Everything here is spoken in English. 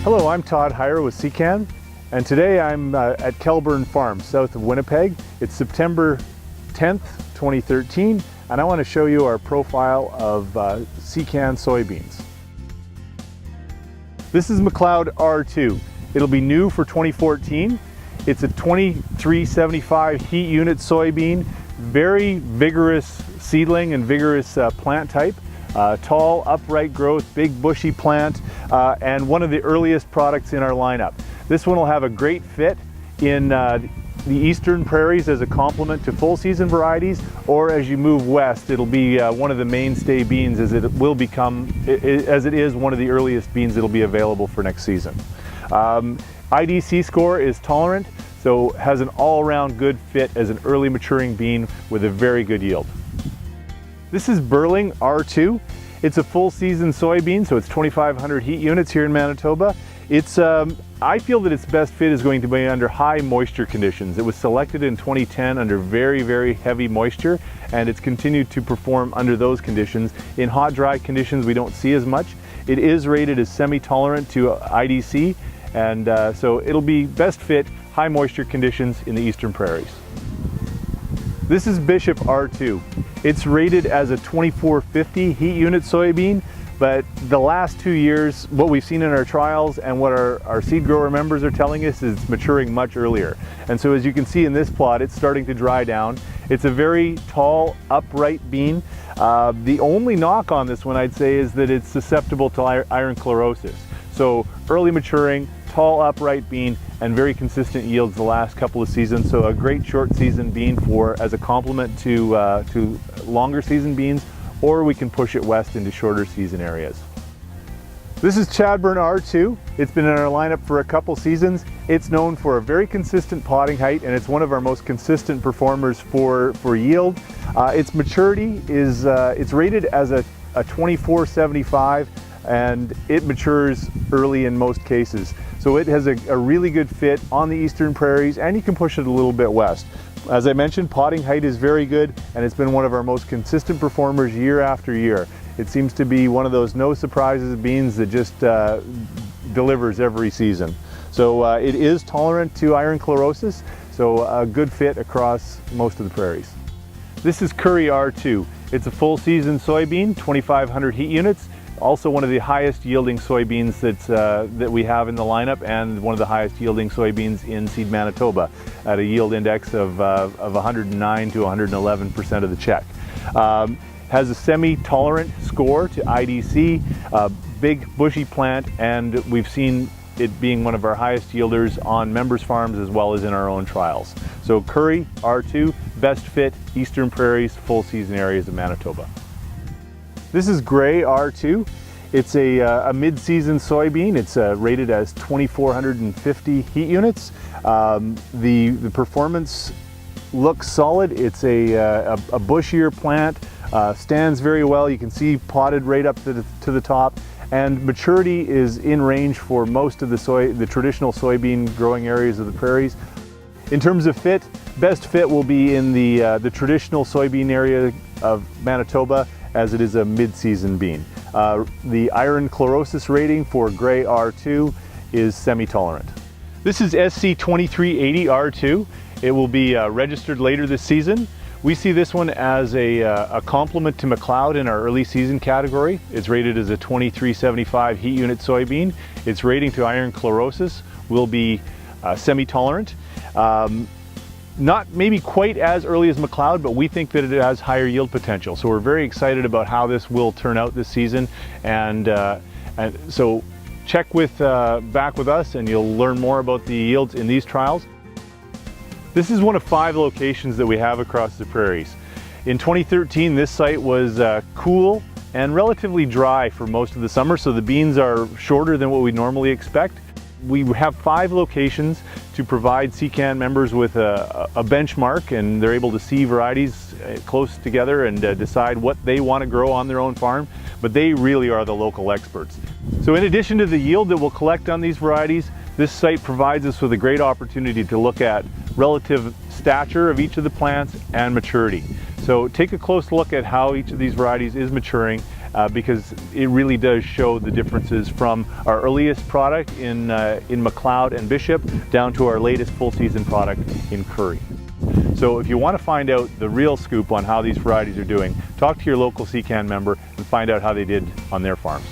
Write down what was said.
Hello, I'm Todd Hyra with SeCan, and today I'm at Kelburn Farm, south of Winnipeg. It's September 10th, 2013, and I want to show you our profile of SeCan soybeans. This is McLeod R2. It'll be new for 2014. It's a 2375 heat unit soybean, very vigorous seedling and vigorous plant type. Tall, upright growth, big bushy plant, and one of the earliest products in our lineup. This one will have a great fit in the eastern prairies as a complement to full season varieties, or as you move west, it'll be one of the mainstay beans as it will become, as it is one of the earliest beans that'll be available for next season. IDC score is tolerant, so has an all-around good fit as an early maturing bean with a very good yield. This is Burling R2. It's a full season soybean, so it's 2,500 heat units here in Manitoba. It's, I feel that its best fit is going to be under high moisture conditions. It was selected in 2010 under very, very heavy moisture, and it's continued to perform under those conditions. In hot, dry conditions, we don't see as much. It is rated as semi-tolerant to IDC, and so it'll be best fit high moisture conditions in the eastern prairies. This is Bishop R2. It's rated as a 2450 heat unit soybean, but the last 2 years, what we've seen in our trials and what our seed grower members are telling us is it's maturing much earlier. And so as you can see in this plot, it's starting to dry down. It's a very tall, upright bean. The only knock on this one, I'd say, is that it's susceptible to iron chlorosis. So early maturing, tall, upright bean, and very consistent yields the last couple of seasons. So a great short season bean as a complement to longer season beans, or we can push it west into shorter season areas. This is Chadburn R2. It's been in our lineup for a couple seasons. It's known for a very consistent potting height, and it's one of our most consistent performers for yield. Its maturity is, it's rated as a 2475, and it matures early in most cases. So it has a really good fit on the eastern prairies, and you can push it a little bit west. As I mentioned, potting height is very good, and it's been one of our most consistent performers year after year. It seems to be one of those no surprises beans that just delivers every season. So it is tolerant to iron chlorosis, so a good fit across most of the prairies. This is Curry R2. It's a full season soybean, 2,500 heat units. Also one of the highest yielding soybeans that we have in the lineup, and one of the highest yielding soybeans in Seed Manitoba at a yield index of 109 to 111% of the check. Has a semi-tolerant score to IDC, big bushy plant, and we've seen it being one of our highest yielders on members' farms as well as in our own trials. So Curry R2, best fit eastern prairies, full season areas of Manitoba. This is Gray R2. It's a mid-season soybean. It's rated as 2,450 heat units. The performance looks solid. It's a bushier plant, stands very well. You can see potted right up to the top, and maturity is in range for most of the traditional soybean growing areas of the prairies. In terms of fit, best fit will be in the traditional soybean area of Manitoba, as it is a mid-season bean. The iron chlorosis rating for Gray R2 is semi-tolerant. This is SC2380 R2. It will be registered later this season. We see this one as a complement to McLeod in our early season category. It's rated as a 2375 heat unit soybean. Its rating to iron chlorosis will be semi-tolerant. Not maybe quite as early as McLeod, but we think that it has higher yield potential. So we're very excited about how this will turn out this season. And so check back with us, and you'll learn more about the yields in these trials. This is one of 5 locations that we have across the prairies. In 2013, this site was cool and relatively dry for most of the summer, so the beans are shorter than what we normally expect. We have 5 locations to provide SeCan members with a benchmark, and they're able to see varieties close together and decide what they want to grow on their own farm, but they really are the local experts. So in addition to the yield that we'll collect on these varieties, this site provides us with a great opportunity to look at relative stature of each of the plants and maturity. So take a close look at how each of these varieties is maturing because it really does show the differences from our earliest product in McLeod and Bishop down to our latest full season product in Curry. So if you want to find out the real scoop on how these varieties are doing, talk to your local SeCan member and find out how they did on their farms.